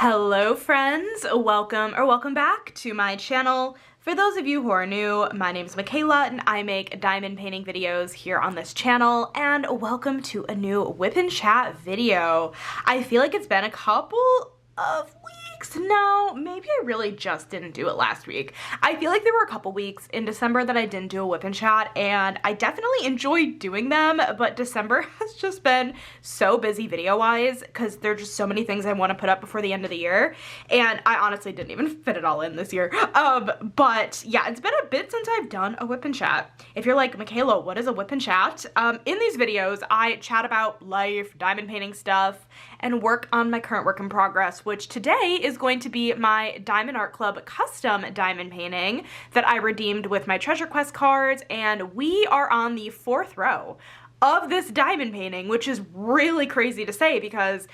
Hello friends, welcome back to my channel. For those of you who are new, my name is Michaela and I make diamond painting videos here on this channel, and welcome to a new whip and chat video. I feel like it's been a couple of weeks now. Maybe I really just didn't do it last week. I feel like there were a couple weeks in December that I didn't do a whip and chat, and I definitely enjoyed doing them, but December has just been so busy video-wise because there are just so many things I want to put up before the end of the year, and I honestly didn't even fit it all in this year. But yeah, it's been a bit since I've done a whip and chat. If you're like, Michaela, what is a whip and chat? In these videos, I chat about life, diamond painting stuff, and work on my current work in progress, which today is going to be my Diamond Art Club custom diamond painting that I redeemed with my Treasure Quest cards, and we are on the 4th row of this diamond painting, which is really crazy to say because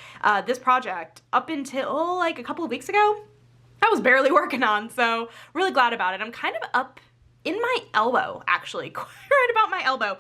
this project, up until like a couple of weeks ago, I was barely working on, so really glad about it. I'm kind of up in my elbow, actually, right about my elbow,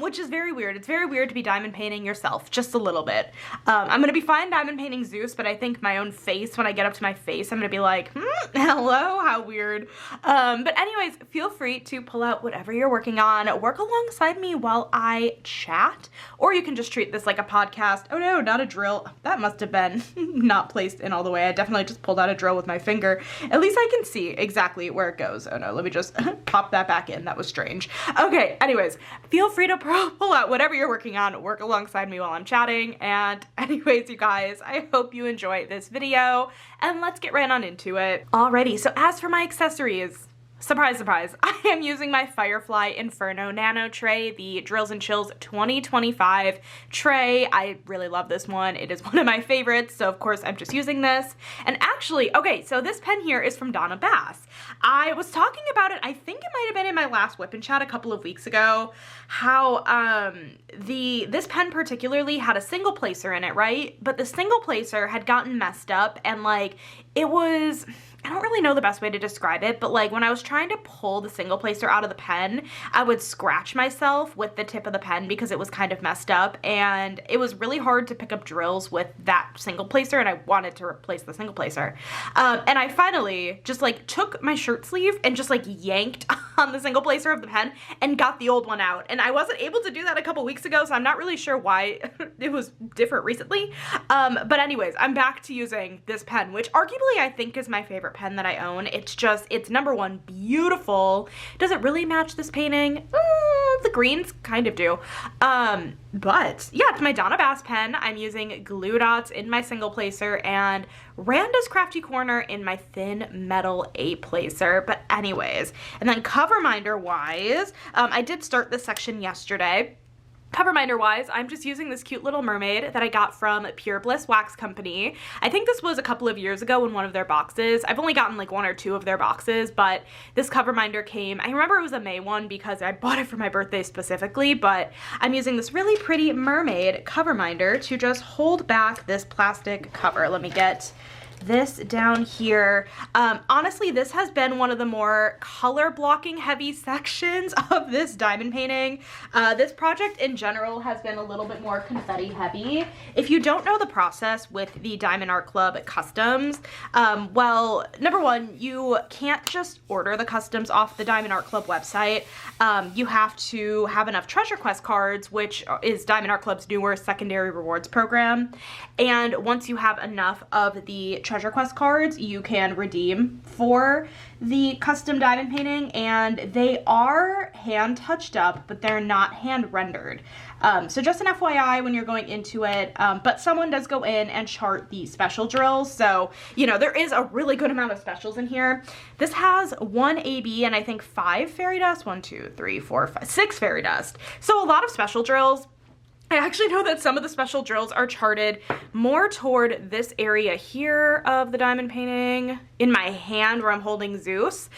which is very weird. It's very weird to be diamond painting yourself, just a little bit. I'm gonna be fine diamond painting Zeus, but I think my own face, when I get up to my face, I'm gonna be like, hello, how weird. But anyways, feel free to pull out whatever you're working on, work alongside me while I chat, or you can just treat this like a podcast. Oh no, not a drill. That must have been not placed in all the way. I definitely just pulled out a drill with my finger. At least I can see exactly where it goes. Oh no, let me just pop that back in. That was strange. Okay, anyways, feel free to pull out whatever you're working on, work alongside me while I'm chatting, and anyways, you guys, I hope you enjoy this video, and let's get right on into it. Alrighty, so as for my accessories, surprise, surprise, I am using my Firefly Inferno Nano tray, the Drills and Chills 2025 tray. I really love this one. It is one of my favorites, so of course I'm just using this. And actually, okay, so this pen here is from Donna Bass. I was talking about it, I think it might have been in my last whip and chat a couple of weeks ago, how this pen particularly had a single placer in it, right? But the single placer had gotten messed up, and like, it was, I don't really know the best way to describe it, but like when I was trying to pull the single placer out of the pen, I would scratch myself with the tip of the pen because it was kind of messed up, and it was really hard to pick up drills with that single placer, and I wanted to replace the single placer. And I finally just like took my shirt sleeve and just like yanked on the single placer of the pen and got the old one out. And I wasn't able to do that a couple weeks ago, so I'm not really sure why it was different recently. But anyways, I'm back to using this pen, which arguably I think is my favorite pen that I own. It's just, it's number one, beautiful. Does it really match this painting? The greens kind of do. But yeah, it's my Donna Bass pen. I'm using glue dots in my single placer and Randa's Crafty Corner in my thin metal A placer. But anyways, and then cover minder wise, I did start this section yesterday. Cover minder wise, I'm just using this cute little mermaid that I got from Pure Bliss Wax Company. I think this was a couple of years ago in one of their boxes. I've only gotten like 1 or 2 of their boxes, but this cover minder came, I remember it was a May one because I bought it for my birthday specifically, but I'm using this really pretty mermaid cover minder to just hold back this plastic cover. Let me get this down here. Honestly, this has been one of the more color blocking heavy sections of this diamond painting. This project in general has been a little bit more confetti heavy. If you don't know the process with the Diamond Art Club customs, well, number one, you can't just order the customs off the Diamond Art Club website. You have to have enough Treasure Quest cards, which is Diamond Art Club's newer secondary rewards program. And once you have enough of the Treasure Quest cards, you can redeem for the custom diamond painting, and they are hand touched up, but they're not hand rendered. So just an FYI when you're going into it, but someone does go in and chart the special drills, so you know there is a really good amount of specials in here. This has 1 AB and I think 5 fairy dust, 1, 2, 3, 4, 5, 6 fairy dust, so a lot of special drills. I actually know that some of the special drills are charted more toward this area here of the diamond painting, in my hand where I'm holding Zeus,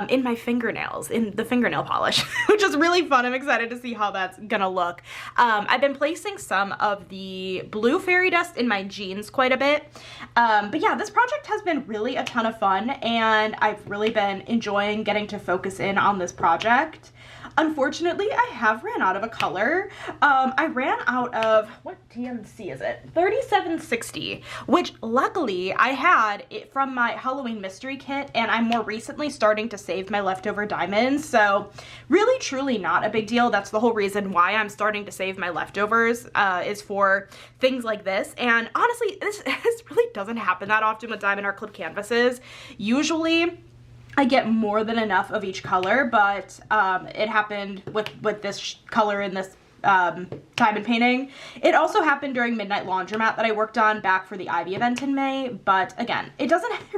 in my fingernails, in the fingernail polish, which is really fun. I'm excited to see how that's gonna look. I've been placing some of the blue fairy dust in my jeans quite a bit. But yeah, this project has been really a ton of fun, and I've really been enjoying getting to focus in on this project. Unfortunately, I have ran out of a color. I ran out of, what DMC is it? 3760, which luckily I had it from my Halloween mystery kit, and I'm more recently starting to save my leftover diamonds, so really truly not a big deal. That's the whole reason why I'm starting to save my leftovers, is for things like this. And honestly, this really doesn't happen that often with diamond art clip canvases. Usually I get more than enough of each color, but it happened with this color in this diamond painting. It also happened during Midnight Laundromat that I worked on back for the Ivy event in May, but again, it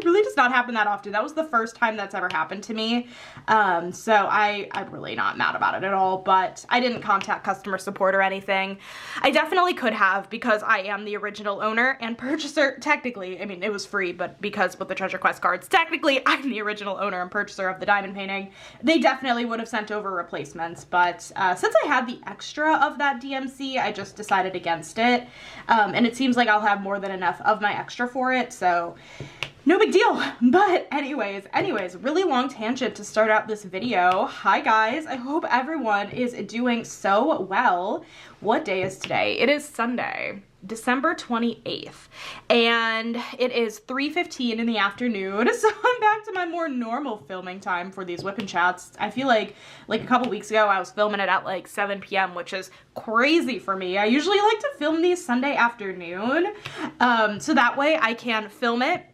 really does not happen that often. That was the first time that's ever happened to me, so I'm really not mad about it at all, but I didn't contact customer support or anything. I definitely could have, because I am the original owner and purchaser, technically. I mean, it was free, but because with the Treasure Quest cards, technically I'm the original owner and purchaser of the diamond painting. They definitely would have sent over replacements, but since I had the extra of that DMC, I just decided against it, and it seems like I'll have more than enough of my extra for it, so no big deal. But anyways, really long tangent to start out this video. Hi guys, I hope everyone is doing so well. What day is today? It is Sunday, December 28th, and it is 3:15 in the afternoon, so I'm back to my more normal filming time for these whipping chats. I feel like a couple weeks ago I was filming it at like 7 p.m., which is crazy for me. I usually like to film these Sunday afternoon, so that way I can film it,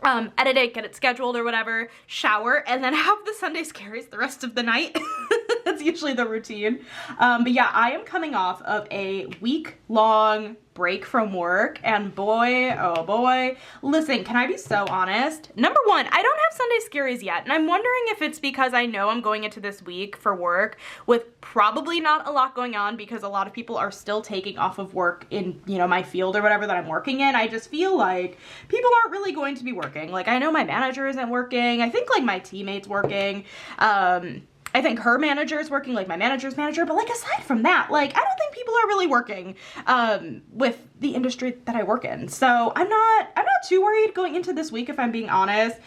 edit it, get it scheduled or whatever, shower, and then have the Sunday scaries the rest of the night. That's usually the routine. But yeah, I am coming off of a week-long break from work, and boy, oh boy, listen, can I be so honest? Number one, I don't have Sunday scaries yet, and I'm wondering if it's because I know I'm going into this week for work with probably not a lot going on, because a lot of people are still taking off of work in, you know, my field or whatever that I'm working in. I just feel like people aren't really going to be working. Like, I know my manager isn't working. I think like my teammate's working. I think her manager is working, like my manager's manager, but like aside from that, like I don't think people are really working with the industry that I work in. So I'm not too worried going into this week, if I'm being honest.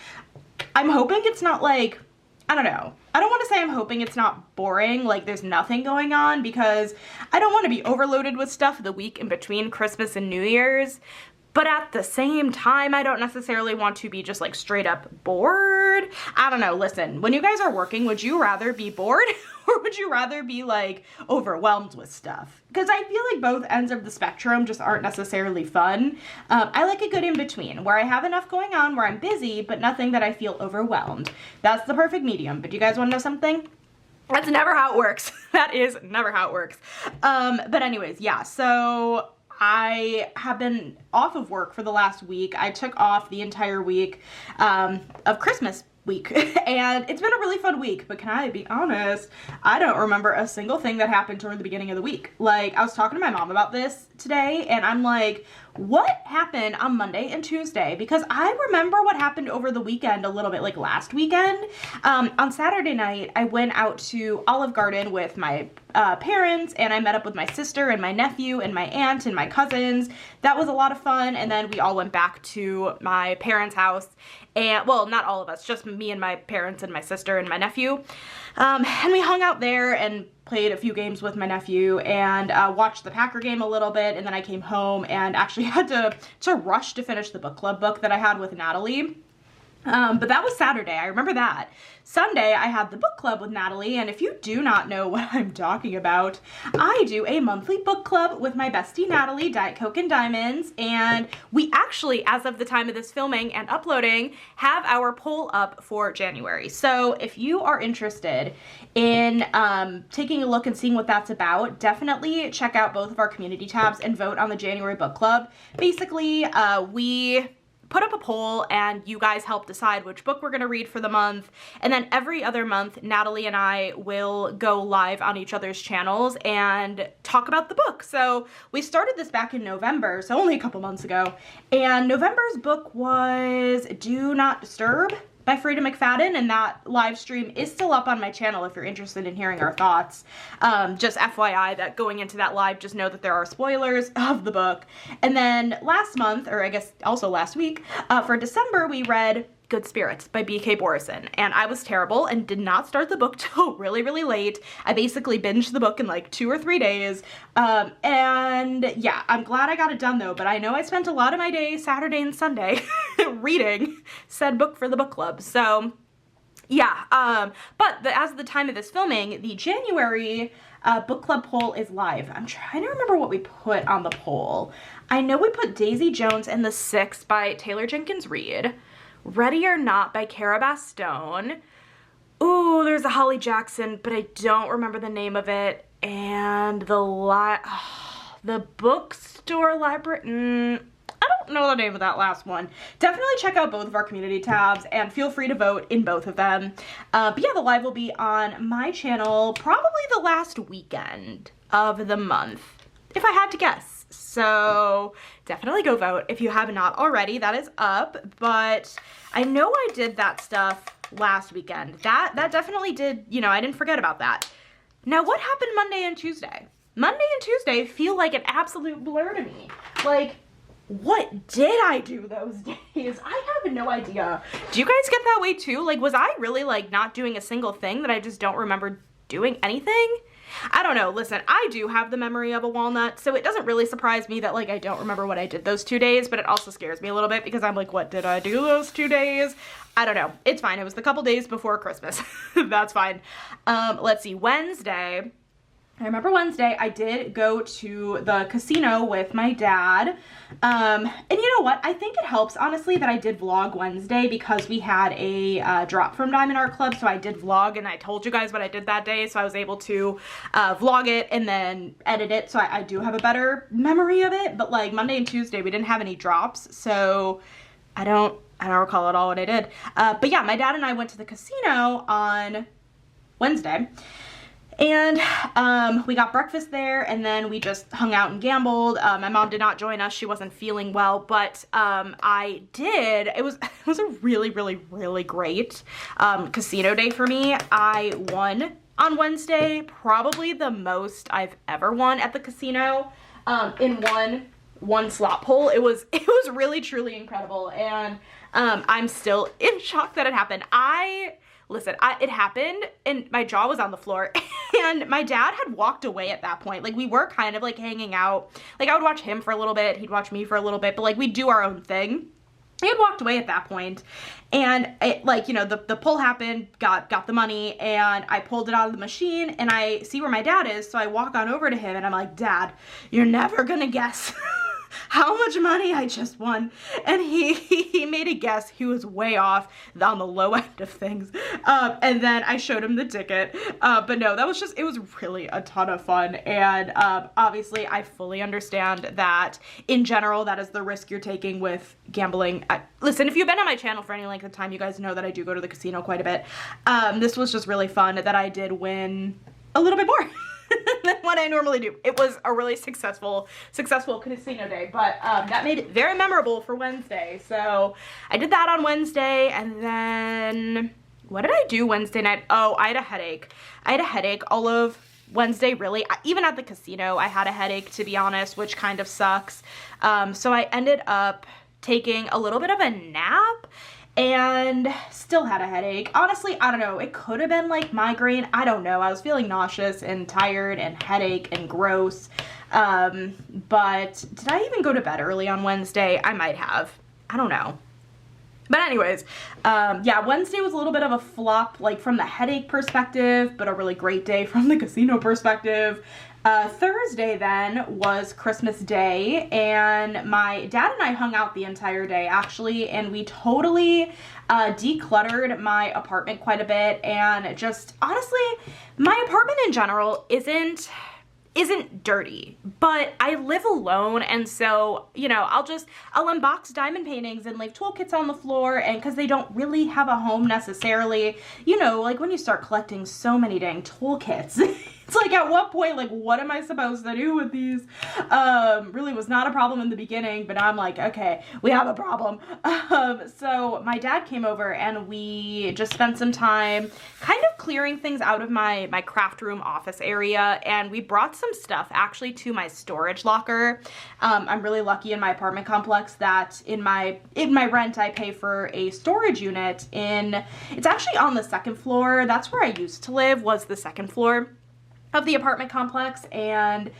I'm hoping it's not like, I don't know. I don't want to say I'm hoping it's not boring, like there's nothing going on, because I don't want to be overloaded with stuff the week in between Christmas and New Year's. But at the same time, I don't necessarily want to be just like straight up bored. I don't know, listen, when you guys are working, would you rather be bored or would you rather be like overwhelmed with stuff? Because I feel like both ends of the spectrum just aren't necessarily fun. I like a good in between where I have enough going on where I'm busy, but nothing that I feel overwhelmed. That's the perfect medium. But do you guys want to know something? That's never how it works. That is never how it works. But anyways, yeah, so I have been off of work for the last week. I took off the entire week of Christmas week, and it's been a really fun week, but can I be honest, I don't remember a single thing that happened toward the beginning of the week. Like, I was talking to my mom about this today, and I'm like, what happened on Monday and Tuesday? Because I remember what happened over the weekend a little bit, like last weekend. On Saturday night, I went out to Olive Garden with my parents, and I met up with my sister and my nephew and my aunt and my cousins. That was a lot of fun, and then we all went back to my parents' house, and, well, not all of us, just me and my parents and my sister and my nephew, and we hung out there and played a few games with my nephew and watched the Packer game a little bit, and then I came home and actually had to rush to finish the book club book that I had with Natalie. But that was Saturday, I remember that. Sunday, I had the book club with Natalie, and if you do not know what I'm talking about, I do a monthly book club with my bestie Natalie, Diet Coke and Diamonds, and we actually, as of the time of this filming and uploading, have our poll up for January. So if you are interested in taking a look and seeing what that's about, definitely check out both of our community tabs and vote on the January book club. Basically, we put up a poll and you guys help decide which book we're gonna read for the month, and then every other month Natalie and I will go live on each other's channels and talk about the book. So we started this back in November, so only a couple months ago, and November's book was Do Not Disturb by Frida McFadden, and that live stream is still up on my channel if you're interested in hearing our thoughts. Just FYI that going into that live, just know that there are spoilers of the book. And then last month, or I guess also last week, for December, we read Good Spirits by B.K. Borison, and I was terrible and did not start the book till really, really late. I basically binged the book in like 2 or 3 days, and yeah, I'm glad I got it done though, but I know I spent a lot of my day, Saturday and Sunday, reading said book for the book club, so yeah, but as of the time of this filming, the January book club poll is live. I'm trying to remember what we put on the poll. I know we put Daisy Jones and the Six by Taylor Jenkins Reid, Ready or Not by Cara Bastone. Ooh, there's a Holly Jackson, but I don't remember the name of it. And the bookstore library. I don't know the name of that last one. Definitely check out both of our community tabs and feel free to vote in both of them. But yeah, the live will be on my channel probably the last weekend of the month, if I had to guess. So definitely go vote if you have not already. That is up, but I know I did that stuff last weekend. That definitely did, you know, I didn't forget about that. Now, what happened Monday and Tuesday? Monday and Tuesday feel like an absolute blur to me. Like, what did I do those days? I have no idea. Do you guys get that way too? Like, was I really like not doing a single thing that I just don't remember doing anything? I don't know. Listen, I do have the memory of a walnut, so it doesn't really surprise me that like I don't remember what I did those 2 days, but it also scares me a little bit because I'm like, what did I do those 2 days? I don't know. It's fine. It was the couple days before Christmas. That's fine. Let's see. Wednesday. I remember Wednesday I did go to the casino with my dad, and you know what, I think it helps honestly that I did vlog Wednesday because we had a drop from Diamond Art Club, so I did vlog and I told you guys what I did that day, so I was able to vlog it and then edit it, so I do have a better memory of it. But like Monday and Tuesday we didn't have any drops, so I don't recall at all what I did. But yeah, my dad and I went to the casino on Wednesday. And we got breakfast there, and then we just hung out and gambled. My mom did not join us. She wasn't feeling well, but I did. It was a really, really, really great casino day for me. I won on Wednesday, probably the most I've ever won at the casino in one slot pull. It was really, truly incredible, and I'm still in shock that it happened. Listen, it happened and my jaw was on the floor and my dad had walked away at that point. Like we were kind of like hanging out. Like I would watch him for a little bit, he'd watch me for a little bit, but like we'd do our own thing. He had walked away at that point, and it, like, you know, the pull happened, got the money, and I pulled it out of the machine and I see where my dad is. So I walk on over to him and I'm like, Dad, you're never gonna guess how much money I just won. And he made a guess. He was way off on the low end of things. And then I showed him the ticket. But no, it was really a ton of fun. And obviously I fully understand that in general, that is the risk you're taking with gambling. Listen, if you've been on my channel for any length of time, you guys know that I do go to the casino quite a bit. This was just really fun that I did win a little bit more than what I normally do. It was a really successful casino day, but that made it very memorable for Wednesday. So I did that on Wednesday, and then what did I do Wednesday night? Oh, I had a headache. All of Wednesday, really. Even at the casino, I had a headache, to be honest, which kind of sucks. So I ended up taking a little bit of a nap and still had a headache. Honestly, I don't know. It could have been like migraine. I don't know. I was feeling nauseous and tired and headache and gross. But did I even go to bed early on Wednesday? I might have. I don't know. But anyways, yeah, Wednesday was a little bit of a flop, like from the headache perspective, but a really great day from the casino perspective. Thursday then was Christmas Day, and my dad and I hung out the entire day actually, and we totally decluttered my apartment quite a bit. And just honestly, my apartment in general isn't dirty, but I live alone, and so, you know, I'll unbox diamond paintings and leave toolkits on the floor, and because they don't really have a home necessarily, you know, like when you start collecting so many dang toolkits, It's like, at what point, like, what am I supposed to do with these? Really was not a problem in the beginning, but I'm like, okay, we have a problem. So my dad came over and we just spent some time kind of clearing things out of my craft room office area, and we brought some stuff actually to my storage locker. I'm really lucky in my apartment complex that in my rent I pay for a storage unit it's actually on the second floor. That's where I used to live, was the second floor of the apartment complex, and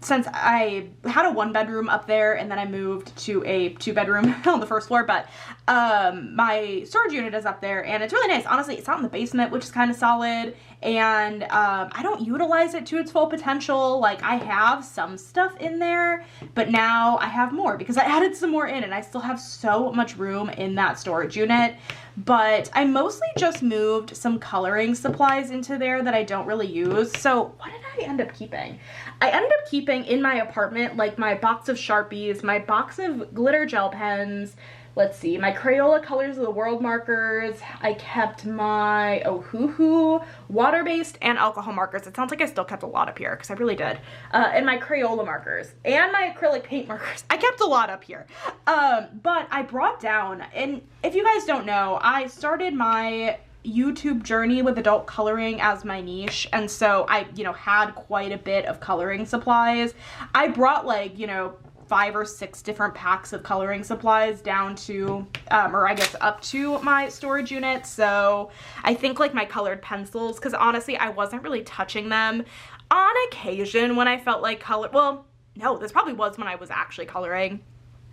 since I had a 1-bedroom up there and then I moved to a 2-bedroom on the first floor, but my storage unit is up there and it's really nice. Honestly, it's out in the basement, which is kind of solid, and I don't utilize it to its full potential. Like, I have some stuff in there, but now I have more because I added some more in, and I still have so much room in that storage unit. But I mostly just moved some coloring supplies into there that I don't really use. So what did I end up keeping? I ended up keeping in my apartment, like, my box of Sharpies, my box of glitter gel pens, let's see, my Crayola Colors of the World markers. I kept my Ohuhu water-based and alcohol markers. It sounds like I still kept a lot up here, because I really did. And my Crayola markers and my acrylic paint markers. I kept a lot up here. But I brought down, and if you guys don't know, I started my YouTube journey with adult coloring as my niche, and so I, had quite a bit of coloring supplies. I brought, like, 5 or 6 different packs of coloring supplies down to, or I guess up to my storage unit. So I think, like, my colored pencils, because honestly, I wasn't really touching them. On occasion when I felt like well, no, this probably was when I was actually coloring.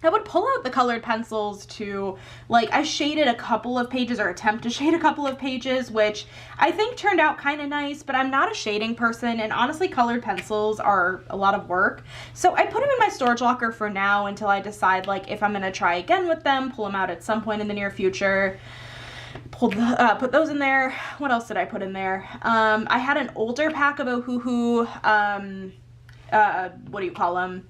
I would pull out the colored pencils to, like, I shaded a couple of pages, or attempt to shade a couple of pages, which I think turned out kind of nice, but I'm not a shading person, and honestly, colored pencils are a lot of work. So I put them in my storage locker for now until I decide, like, if I'm going to try again with them, pull them out at some point in the near future. Put those in there. What else did I put in there? I had an older pack of Ohuhu, what do you call them?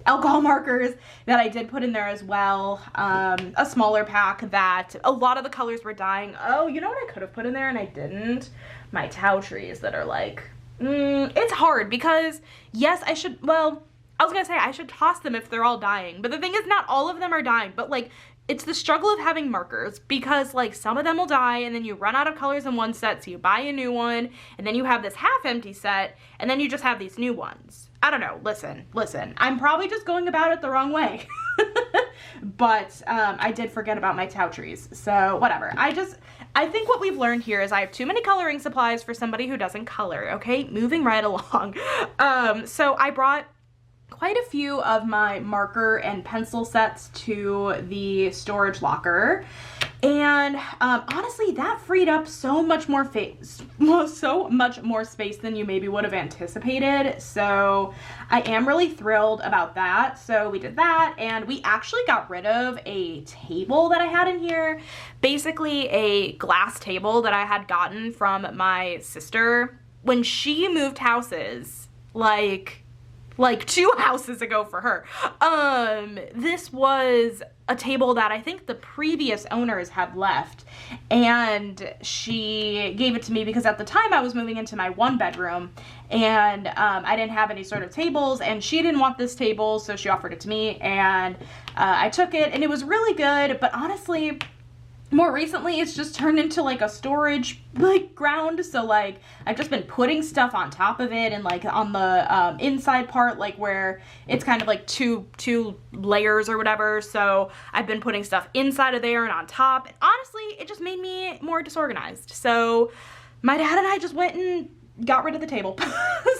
Alcohol markers that I did put in there as well. A smaller pack that a lot of the colors were dying. Oh, you know what I could have put in there and I didn't? My Tau trees that are like, it's hard because, yes, I should, well, I was gonna say I should toss them if they're all dying, but the thing is, not all of them are dying, but, like, it's the struggle of having markers, because, like, some of them will die and then you run out of colors in one set, so you buy a new one, and then you have this half empty set, and then you just have these new ones. I don't know, listen, I'm probably just going about it the wrong way. But I did forget about my Tau trees, so whatever. I think what we've learned here is I have too many coloring supplies for somebody who doesn't color, okay? Moving right along. So I brought quite a few of my marker and pencil sets to the storage locker, and honestly, that freed up so much more space than you maybe would have anticipated. So I am really thrilled about that. So we did that, and we actually got rid of a table that I had in here, basically a glass table that I had gotten from my sister when she moved houses, like 2 houses ago for her. This was a table that I think the previous owners had left, and she gave it to me because at the time I was moving into my 1-bedroom, and I didn't have any sort of tables, and she didn't want this table, so she offered it to me, and I took it, and it was really good. But honestly, more recently, it's just turned into, like, a storage, like, ground. So, like, I've just been putting stuff on top of it, and, like, on the inside part, like, where it's kind of like two layers or whatever. So I've been putting stuff inside of there and on top. And honestly, it just made me more disorganized. So my dad and I just went and got rid of the table.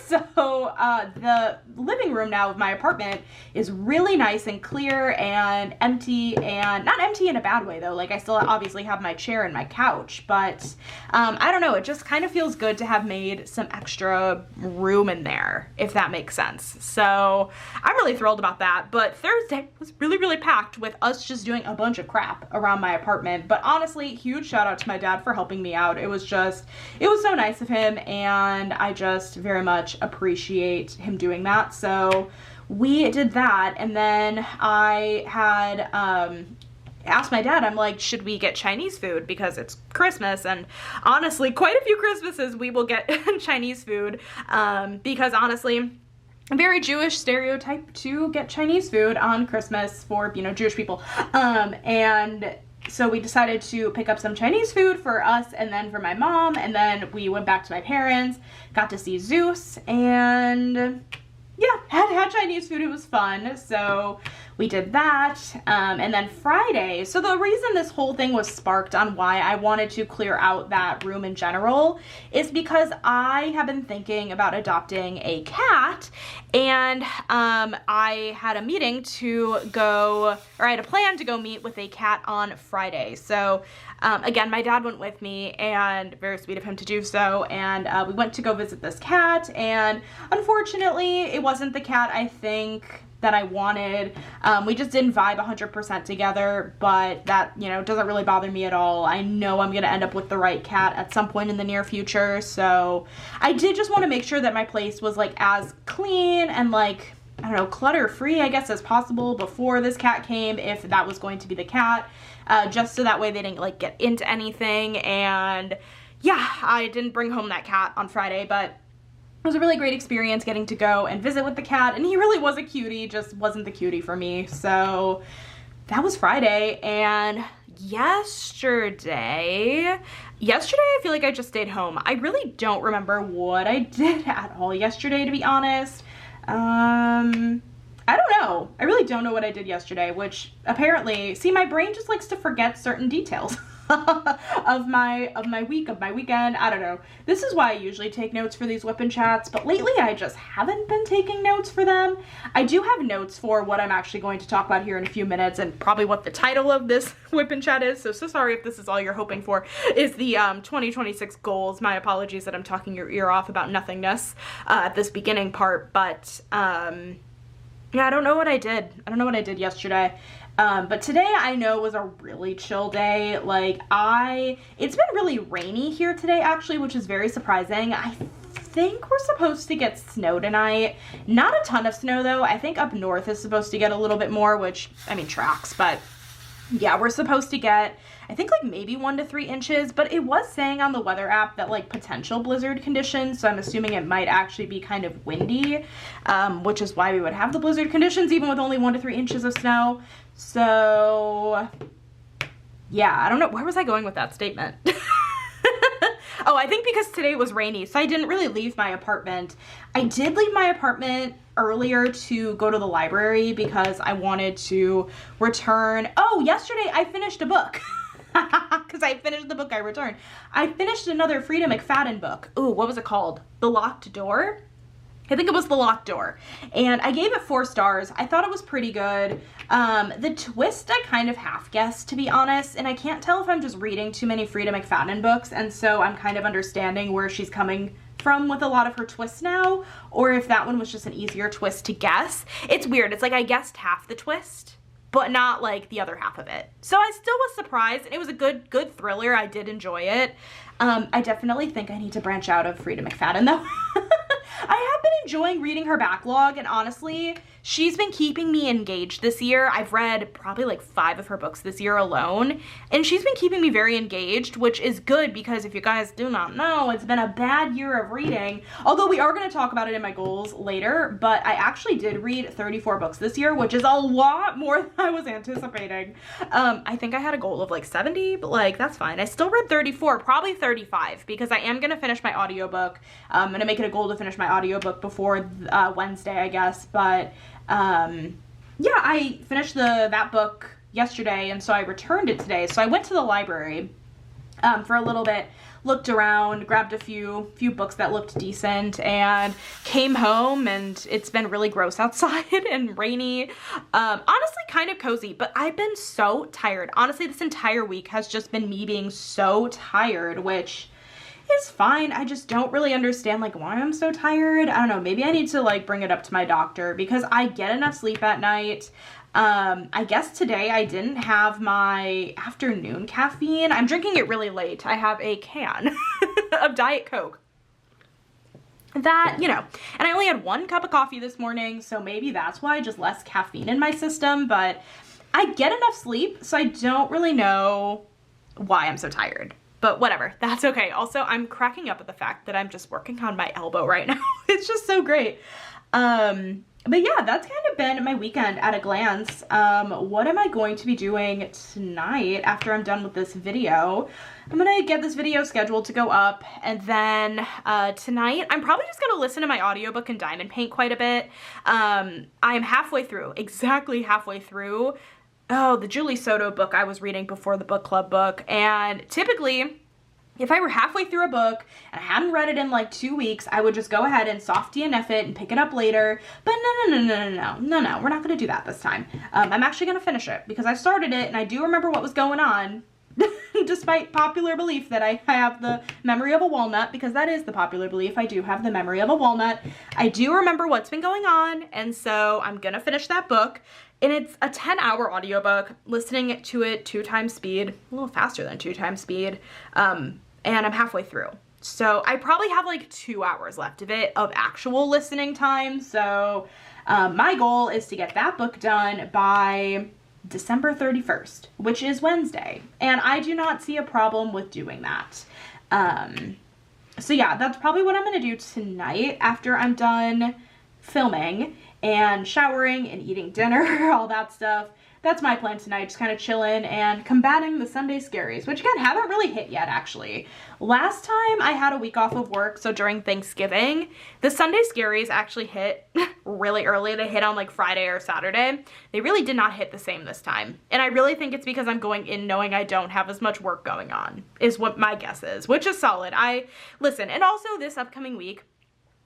So the living room now of my apartment is really nice and clear and empty, and not empty in a bad way though. Like, I still obviously have my chair and my couch, but I don't know, it just kind of feels good to have made some extra room in there, if that makes sense. So I'm really thrilled about that. But Thursday was really, really packed with us just doing a bunch of crap around my apartment. But honestly, huge shout out to my dad for helping me out. It was so nice of him, and I just very much appreciate him doing that. So we did that, and then I had asked my dad, I'm like, should we get Chinese food because it's Christmas? And honestly, quite a few Christmases we will get Chinese food, because honestly, a very Jewish stereotype to get Chinese food on Christmas for, you know, Jewish people. And so we decided to pick up some Chinese food for us and then for my mom, and then we went back to my parents, got to see Zeus, and yeah, had Chinese food. It was fun. So we did that. And then Friday, so the reason this whole thing was sparked on why I wanted to clear out that room in general is because I have been thinking about adopting a cat, and I had a meeting to go, or I had a plan to go meet with a cat on Friday. So again, my dad went with me, and very sweet of him to do so, and we went to go visit this cat, and unfortunately it wasn't the cat I think that I wanted. We just didn't vibe 100% together, but that, you know, doesn't really bother me at all. I know I'm gonna end up with the right cat at some point in the near future, so I did just want to make sure that my place was like as clean and like, I don't know, clutter-free, I guess, as possible before this cat came, if that was going to be the cat, just so that way they didn't like get into anything. And yeah, I didn't bring home that cat on Friday, but it was a really great experience getting to go and visit with the cat, and he really was a cutie, just wasn't the cutie for me. So that was Friday. And yesterday I feel like I just stayed home. I really don't remember what I did at all yesterday, to be honest. I don't know. I really don't know what I did yesterday, which apparently, see, my brain just likes to forget certain details of my week, of my weekend. I don't know. This is why I usually take notes for these whippin' chats, but lately I just haven't been taking notes for them. I do have notes for what I'm actually going to talk about here in a few minutes, and probably what the title of this whippin' chat is, so sorry if this is all you're hoping for, is the 2026 goals. My apologies that I'm talking your ear off about nothingness at this beginning part, but yeah, I don't know what I did. I don't know what I did yesterday. But today I know was a really chill day. Like it's been really rainy here today actually, which is very surprising. I think we're supposed to get snow tonight. Not a ton of snow though. I think up north is supposed to get a little bit more, which, I mean, tracks, but yeah, we're supposed to get, I think, like maybe 1 to 3 inches, but it was saying on the weather app that like potential blizzard conditions, so I'm assuming it might actually be kind of windy, which is why we would have the blizzard conditions even with only 1 to 3 inches of snow. So yeah, I don't know, where was I going with that statement? Oh, I think because today was rainy, so I didn't really leave my apartment. I did leave my apartment earlier to go to the library because I wanted to return. Oh, yesterday I finished a book. Because I finished the book I returned. I finished another Frida McFadden book. Ooh, what was it called? The Locked Door? I think it was The Locked Door. And I gave it 4 stars. I thought it was pretty good. The twist I kind of half-guessed, to be honest, and I can't tell if I'm just reading too many Frida McFadden books, and so I'm kind of understanding where she's coming from with a lot of her twists now, or if that one was just an easier twist to guess. It's weird. It's like I guessed half the twist, but not like the other half of it. So I still was surprised, and it was a good thriller. I did enjoy it. I definitely think I need to branch out of Frida McFadden though. I have been enjoying reading her backlog, and honestly, she's been keeping me engaged this year. I've read probably like 5 of her books this year alone, and she's been keeping me very engaged, which is good because if you guys do not know, it's been a bad year of reading. Although we are going to talk about it in my goals later, but I actually did read 34 books this year, which is a lot more than I was anticipating. I think I had a goal of like 70, but like that's fine. I still read 34, probably 35, because I am going to finish my audiobook. I'm going to make it a goal to finish my audiobook before Wednesday, I guess, but yeah, I finished that book yesterday, and so I returned it today. So I went to the library for a little bit, looked around, grabbed a few books that looked decent, and came home, and it's been really gross outside and rainy. Honestly, kind of cozy, but I've been so tired. Honestly, this entire week has just been me being so tired, which is fine. I just don't really understand like why I'm so tired. I don't know, maybe I need to like bring it up to my doctor because I get enough sleep at night. I guess today I didn't have my afternoon caffeine. I'm drinking it really late. I have a can of Diet Coke. That, you know, and I only had 1 cup of coffee this morning, so maybe that's why, just less caffeine in my system, but I get enough sleep, so I don't really know why I'm so tired. But whatever, that's okay. Also, I'm cracking up at the fact that I'm just working on my elbow right now. It's just so great. But yeah, that's kind of been my weekend at a glance. What am I going to be doing tonight after I'm done with this video? I'm gonna get this video scheduled to go up, and then tonight I'm probably just gonna listen to my audiobook and diamond paint quite a bit. I'm halfway through, exactly halfway through. Oh, the Julie Soto book I was reading before the book club book, and typically if I were halfway through a book and I hadn't read it in like 2 weeks, I would just go ahead and soft DNF it and pick it up later. But no, we're not gonna do that this time. I'm actually gonna finish it because I started it and I do remember what was going on, despite popular belief that I have the memory of a walnut, because that is the popular belief. I do have the memory of a walnut. I do remember what's been going on, and so I'm gonna finish that book. And it's a 10-hour audiobook, listening to it 2 times speed, a little faster than 2 times speed, and I'm halfway through. So I probably have like 2 hours left of it of actual listening time. So my goal is to get that book done by December 31st, which is Wednesday. And I do not see a problem with doing that. So yeah, that's probably what I'm gonna do tonight after I'm done filming and showering and eating dinner, all that stuff. That's my plan tonight, just kind of chilling and combating the Sunday scaries, which again, haven't really hit yet, actually. Last time I had a week off of work, so during Thanksgiving, the Sunday scaries actually hit really early. They hit on like Friday or Saturday. They really did not hit the same this time. And I really think it's because I'm going in knowing I don't have as much work going on, is what my guess is, which is solid. Listen, and also this upcoming week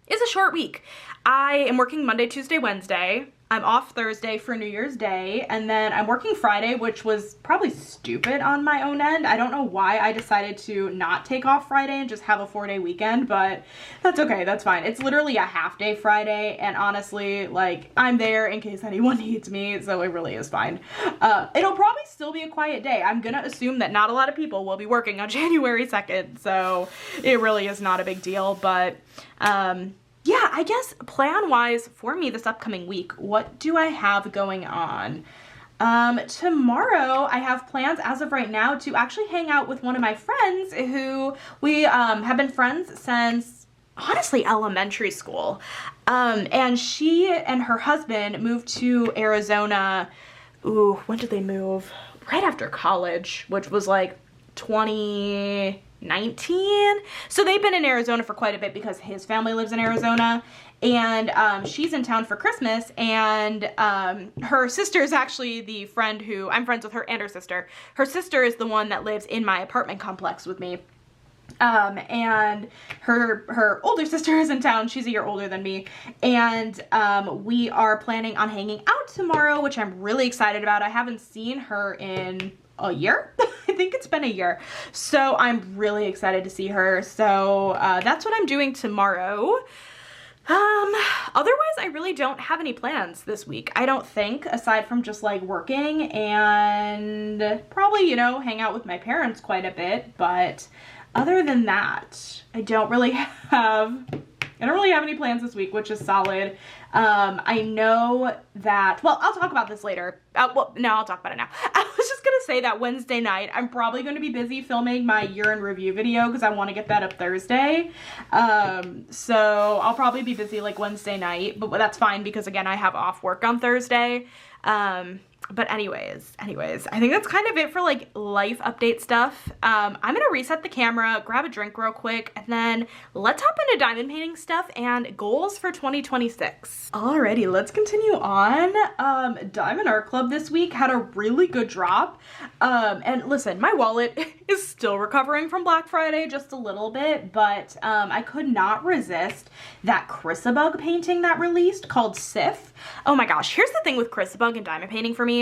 is a short week. I am working Monday, Tuesday, Wednesday. I'm off Thursday for New Year's Day, and then I'm working Friday, which was probably stupid on my own end. I don't know why I decided to not take off Friday and just have a 4-day weekend, but that's okay, that's fine. It's literally a half-day Friday, and honestly, like, I'm there in case anyone needs me, so it really is fine. It'll probably still be a quiet day. I'm gonna assume that not a lot of people will be working on January 2nd, so it really is not a big deal, but yeah, I guess plan-wise for me this upcoming week, what do I have going on? Tomorrow I have plans as of right now to actually hang out with one of my friends who we have been friends since, honestly, elementary school. And she and her husband moved to Arizona, when did they move? Right after college, which was like 2019. So they've been in Arizona for quite a bit because his family lives in Arizona, and she's in town for Christmas, and her sister is actually the friend who I'm friends with, her and her sister. Her sister is the one that lives in my apartment complex with me. And her older sister is in town. She's a year older than me, and we are planning on hanging out tomorrow, which I'm really excited about. I haven't seen her in a year. I think it's been a year, so I'm really excited to see her. So that's what I'm doing tomorrow. Otherwise I really don't have any plans this week, I don't think, aside from just like working and probably, you know, hang out with my parents quite a bit. But other than that, I don't really have any plans this week, which is solid. I know that, well, I'll talk about this later. Well, no, I'll talk about it now. I was just gonna say that Wednesday night, I'm probably gonna be busy filming my year in review video because I want to get that up Thursday. So I'll probably be busy like Wednesday night, but that's fine because again, I have off work on Thursday. But anyways, I think that's kind of it for like life update stuff. I'm gonna reset the camera, grab a drink real quick, and then let's hop into diamond painting stuff and goals for 2026. Alrighty, let's continue on. Diamond Art Club this week had a really good drop. And listen, my wallet is still recovering from Black Friday just a little bit, but I could not resist that Chrysabug painting that released called Sif. Oh my gosh, here's the thing with Chrysabug and diamond painting for me.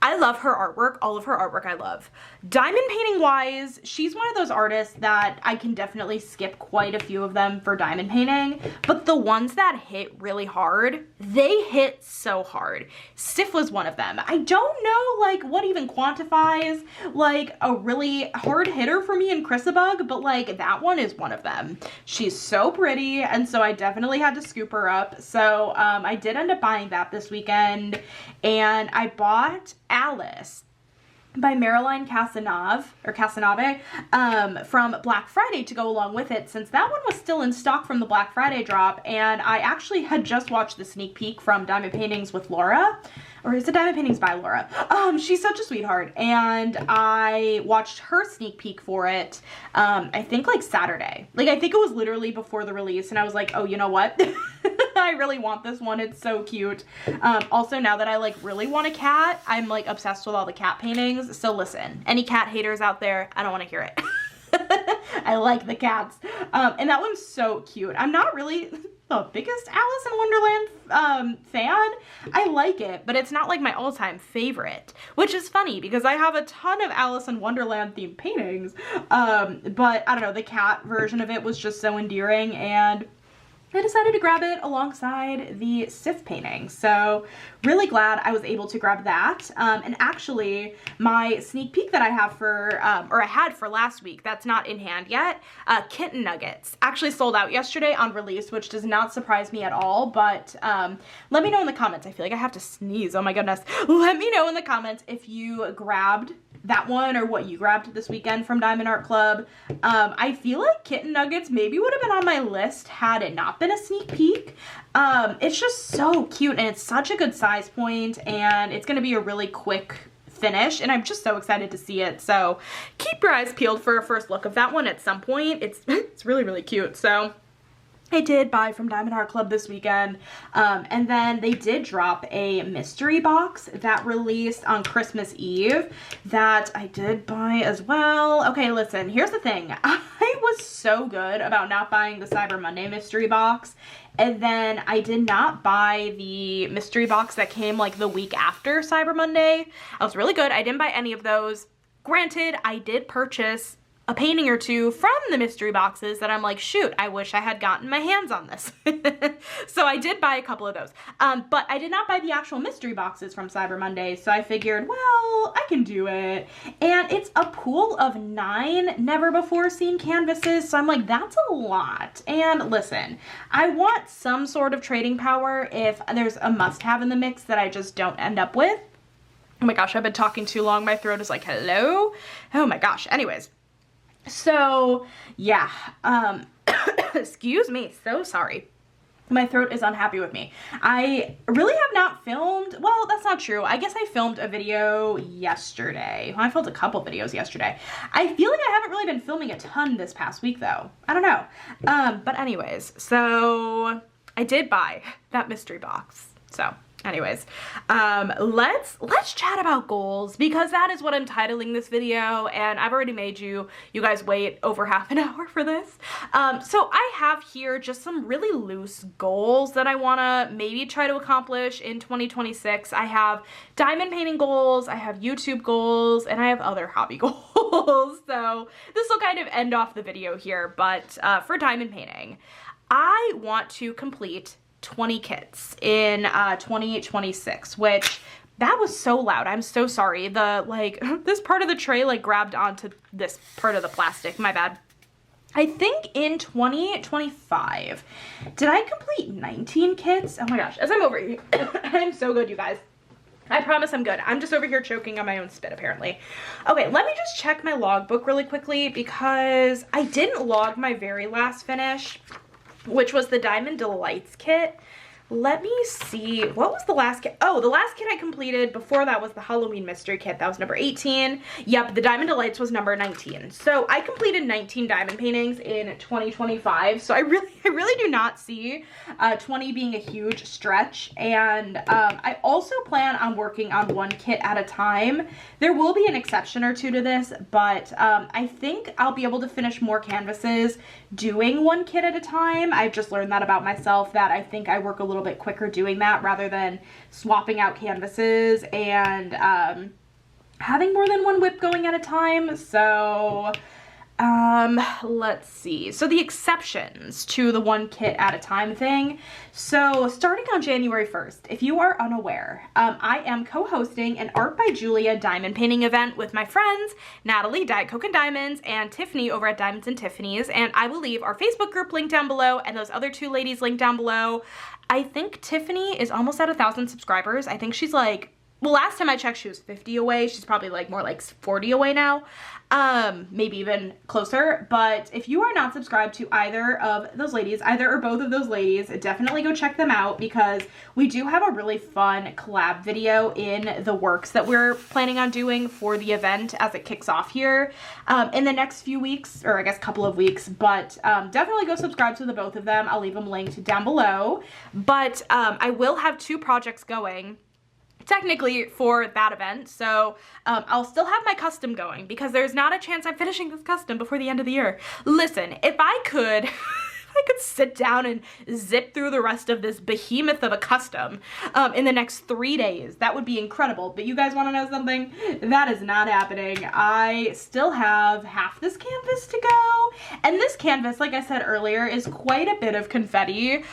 I love her artwork. All of her artwork I love. Diamond painting wise, she's one of those artists that I can definitely skip quite a few of them for diamond painting, but the ones that hit really hard, they hit so hard. Sif was one of them. I don't know like what even quantifies like a really hard hitter for me in Chrisabug, but like that one is one of them. She's so pretty, and so I definitely had to scoop her up. So I did end up buying that this weekend, and I bought Alice by Marilyn Casanave from Black Friday to go along with it, since that one was still in stock from the Black Friday drop. And I actually had just watched the sneak peek from Diamond Paintings with Laura, or is it Diamond Paintings by Laura? She's such a sweetheart, and I watched her sneak peek for it, I think like Saturday. Like, I think it was literally before the release, and I was like, oh, you know what? I really want this one. It's so cute. Also, now that I like really want a cat, I'm like obsessed with all the cat paintings. So listen, any cat haters out there, I don't want to hear it. I like the cats. And that one's so cute. I'm not really the biggest Alice in Wonderland fan. I like it, but it's not like my all-time favorite, which is funny because I have a ton of Alice in Wonderland themed paintings. But I don't know, the cat version of it was just so endearing, and I decided to grab it alongside the Sif painting. So really glad I was able to grab that. And actually my sneak peek that I have for, or I had for last week, that's not in hand yet, kitten nuggets actually sold out yesterday on release, which does not surprise me at all. But let me know in the comments. I feel like I have to sneeze. Oh my goodness. Let me know in the comments if you grabbed that one or what you grabbed this weekend from Diamond Art Club. I feel like kitten nuggets maybe would have been on my list had it not been a sneak peek. It's just so cute, and it's such a good size point, and it's going to be a really quick finish, and I'm just so excited to see it. So keep your eyes peeled for a first look of that one at some point. It's really, really cute. So I did buy from Diamond Art Club this weekend, and then they did drop a mystery box that released on Christmas Eve that I did buy as well. Okay, listen, here's the thing. I was so good about not buying the Cyber Monday mystery box, and then I did not buy the mystery box that came like the week after Cyber Monday. I was really good. I didn't buy any of those. Granted, I did purchase a painting or two from the mystery boxes that I'm like, shoot, I wish I had gotten my hands on this. So I did buy a couple of those. But I did not buy the actual mystery boxes from Cyber Monday. So I figured, well, I can do it. And it's a pool of 9 never before seen canvases. So I'm like, that's a lot. And listen, I want some sort of trading power if there's a must have in the mix that I just don't end up with. Oh my gosh, I've been talking too long. My throat is like, hello? Oh my gosh. Anyways. So yeah, excuse me, so sorry. My throat is unhappy with me. I really have not filmed, well, that's not true. I guess I filmed a video yesterday. Well, I filmed a couple videos yesterday. I feel like I haven't really been filming a ton this past week though. I don't know. But anyways, so I did buy that mystery box. So anyways, let's chat about goals, because that is what I'm titling this video, and I've already made you guys wait over half an hour for this. So I have here just some really loose goals that I want to maybe try to accomplish in 2026. I have diamond painting goals, I have YouTube goals, and I have other hobby goals. So this will kind of end off the video here, but for diamond painting, I want to complete 20 kits in 2026, which that was so loud. I'm so sorry. The like this part of the tray like grabbed onto this part of the plastic. My bad. I think in 2025, did I complete 19 kits? Oh my gosh, as I'm over here, I'm so good, you guys. I promise I'm good. I'm just over here choking on my own spit, apparently. Okay, let me just check my logbook really quickly, because I didn't log my very last finish, which was the Diamond Delights kit. Let me see, what was the last kit? Oh, the last kit I completed before that was the Halloween mystery kit. That was number 18. Yep, the Diamond Delights was number 19. So I completed 19 diamond paintings in 2025. So I really do not see 20 being a huge stretch. And I also plan on working on one kit at a time. There will be an exception or two to this, but I think I'll be able to finish more canvases doing one kit at a time. I've just learned that about myself, that I think I work a little bit quicker doing that rather than swapping out canvases and having more than one whip going at a time. So Let's see. So the exceptions to the one kit at a time thing. So starting on January 1st, if you are unaware, I am co-hosting an Art by Julia diamond painting event with my friends, Natalie, Diet Coke and Diamonds, and Tiffany over at Diamonds and Tiffany's. And I will leave our Facebook group link down below and those other two ladies link down below. I think Tiffany is almost at 1,000 subscribers. I think she's like, well, last time I checked, she was 50 away. She's probably like more like 40 away now. Maybe even closer. But if you are not subscribed to either of those ladies, either or both of those ladies, definitely go check them out because we do have a really fun collab video in the works that we're planning on doing for the event as it kicks off here in the next few weeks, or I guess couple of weeks. But definitely go subscribe to the both of them. I'll leave them linked down below. But I will have two projects going technically for that event, so I'll still have my custom going because there's not a chance I'm finishing this custom before the end of the year. Listen, if I could if I could sit down and zip through the rest of this behemoth of a custom in the next 3 days, that would be incredible. But you guys want to know something? That is not happening. I still have half this canvas to go, and this canvas, like I said earlier, is quite a bit of confetti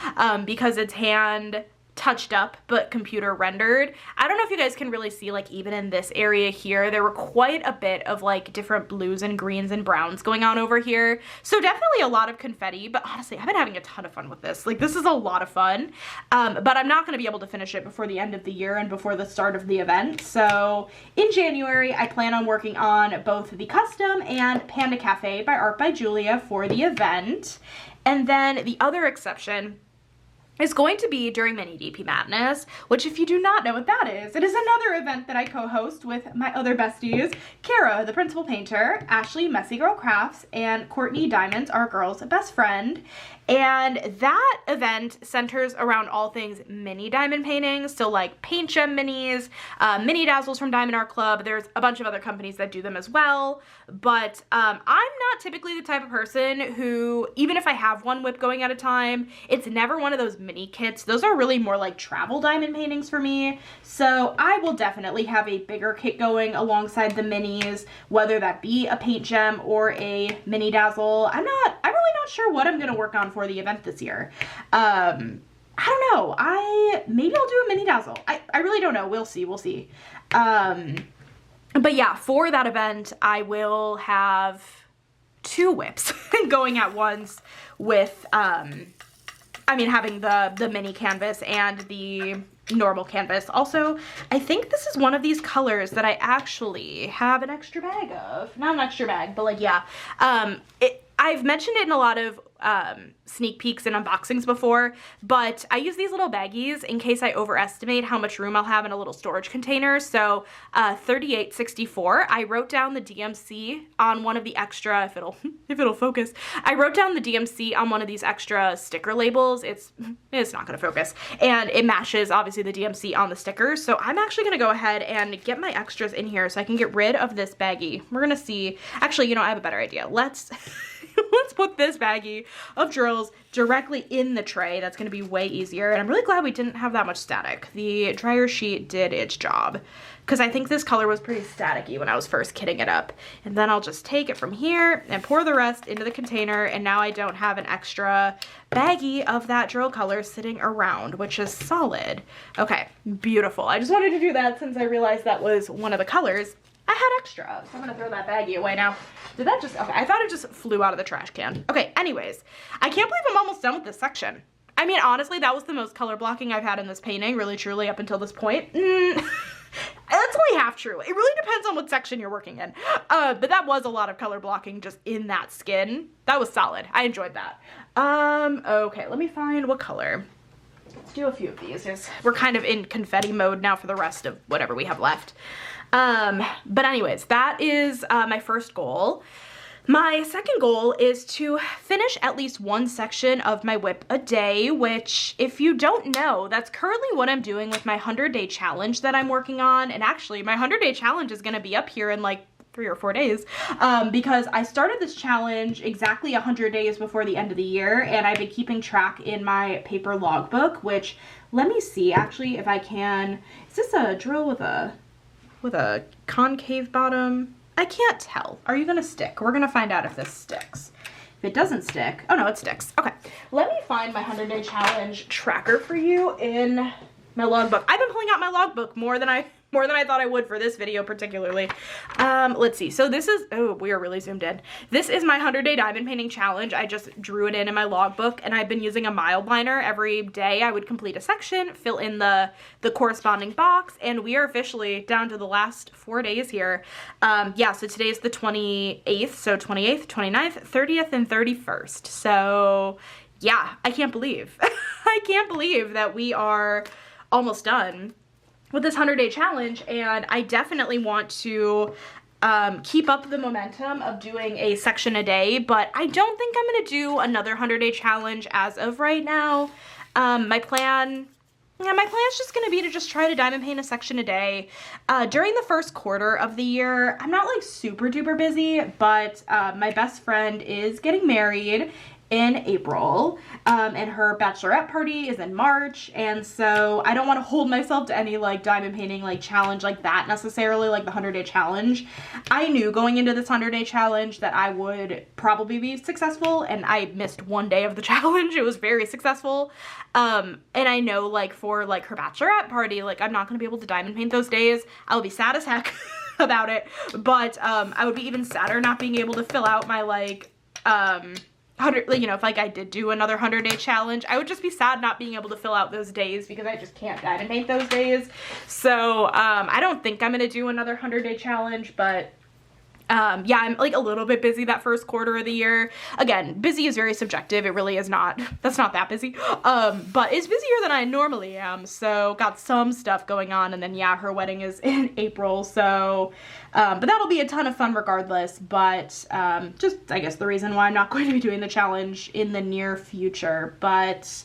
because it's hand touched up but computer rendered. I don't know if you guys can really see, like even in this area here, there were quite a bit of like different blues and greens and browns going on over here. So definitely a lot of confetti, but honestly, I've been having a ton of fun with this. Like this is a lot of fun, but I'm not going to be able to finish it before the end of the year and before the start of the event. So in January, I plan on working on both the custom and Panda Cafe by Art by Julia for the event. And then the other exception is going to be during Mini DP Madness, which if you do not know what that is, it is another event that I co-host with my other besties, Kara, the principal painter, Ashley, Messy Girl Crafts, and Courtney Diamonds, our girl's best friend. And that event centers around all things mini diamond painting. So like paint gem minis, mini dazzles from Diamond Art Club. There's a bunch of other companies that do them as well. But I'm not typically the type of person who, even if I have one whip going at a time, it's never one of those mini kits. Those are really more like travel diamond paintings for me. So I will definitely have a bigger kit going alongside the minis, whether that be a paint gem or a mini dazzle. I'm really not sure what I'm going to work on for the event this year. I don't know. Maybe I'll do a mini dazzle. I really don't know. We'll see. But yeah, for that event, I will have 2 whips going at once with, having the mini canvas and the normal canvas. Also, I think this is one of these colors that I actually have an extra bag of. Not an extra bag, but like, yeah. I've mentioned it in a lot of sneak peeks and unboxings before, but I use these little baggies in case I overestimate how much room I'll have in a little storage container. So 3864, I wrote down the DMC on one of the extra, if it'll focus, I wrote down the DMC on one of these extra sticker labels. It's not gonna focus, and it matches obviously the DMC on the stickers. So I'm actually gonna go ahead and get my extras in here so I can get rid of this baggie. We're gonna see, actually, you know, I have a better idea. Let's put this baggie of drills directly in the tray. That's going to be way easier. And I'm really glad we didn't have that much static. The dryer sheet did its job because I think this color was pretty staticky when I was first kitting it up. And then I'll just take it from here and pour the rest into the container. And now I don't have an extra baggie of that drill color sitting around, which is solid. Okay, beautiful. I just wanted to do that since I realized that was one of the colors I had extra, so I'm gonna throw that baggie away now. Did that just, okay, I thought it just flew out of the trash can. Okay, anyways, I can't believe I'm almost done with this section. I mean, honestly, that was the most color blocking I've had in this painting, really truly, up until this point. That's only half true. It really depends on what section you're working in. But that was a lot of color blocking just in that skin. That was solid. I enjoyed that. Okay, let me find what color. Let's do a few of these. We're kind of in confetti mode now for the rest of whatever we have left. But anyways, that is my first goal. My second goal is to finish at least one section of my whip a day, which, if you don't know, that's currently what I'm doing with my 100-day challenge that I'm working on. And actually, my 100-day challenge is going to be up here in like 3 or 4 days, because I started this challenge exactly 100 days before the end of the year, and I've been keeping track in my paper logbook, which, let me see, actually, if I can, is this a drill with a concave bottom? I can't tell. Are you gonna stick? We're gonna find out if this sticks. If it doesn't stick, oh no, it sticks. Okay, let me find my 100-day challenge tracker for you in my logbook. I've been pulling out my logbook more than I thought I would for this video particularly. Let's see. So this is, oh, we are really zoomed in. This is my 100-day diamond painting challenge. I just drew it in my logbook, and I've been using a mild liner every day. I would complete a section, fill in the corresponding box, and we are officially down to the last 4 days here. Yeah, so today is the 28th, so 28th, 29th, 30th, and 31st. So yeah, I can't believe, I can't believe that we are almost done with this 100-day challenge, and I definitely want to keep up the momentum of doing a section a day, but I don't think I'm gonna do another 100-day challenge as of right now. My plan is just gonna be to just try to diamond paint a section a day. During the first quarter of the year, I'm not like super duper busy, but my best friend is getting married in April, and her bachelorette party is in March, and so I don't want to hold myself to any like diamond painting like challenge like that necessarily, like the 100-day challenge. I knew going into this 100-day challenge that I would probably be successful, and I missed 1 day of the challenge. It was very successful, and I know like for like her bachelorette party, like I'm not gonna be able to diamond paint those days. I'll be sad as heck about it, but I would be even sadder not being able to fill out my like 100, you know, if like I did do another 100-day challenge, I would just be sad not being able to fill out those days because I just can't diamond paint those days. So I don't think I'm gonna do another 100-day challenge, but yeah, I'm like a little bit busy that first quarter of the year. Again, busy is very subjective. It really is not, that's not that busy. But it's busier than I normally am. So got some stuff going on, and then yeah, her wedding is in April. So, but that'll be a ton of fun regardless. But just, I guess the reason why I'm not going to be doing the challenge in the near future. But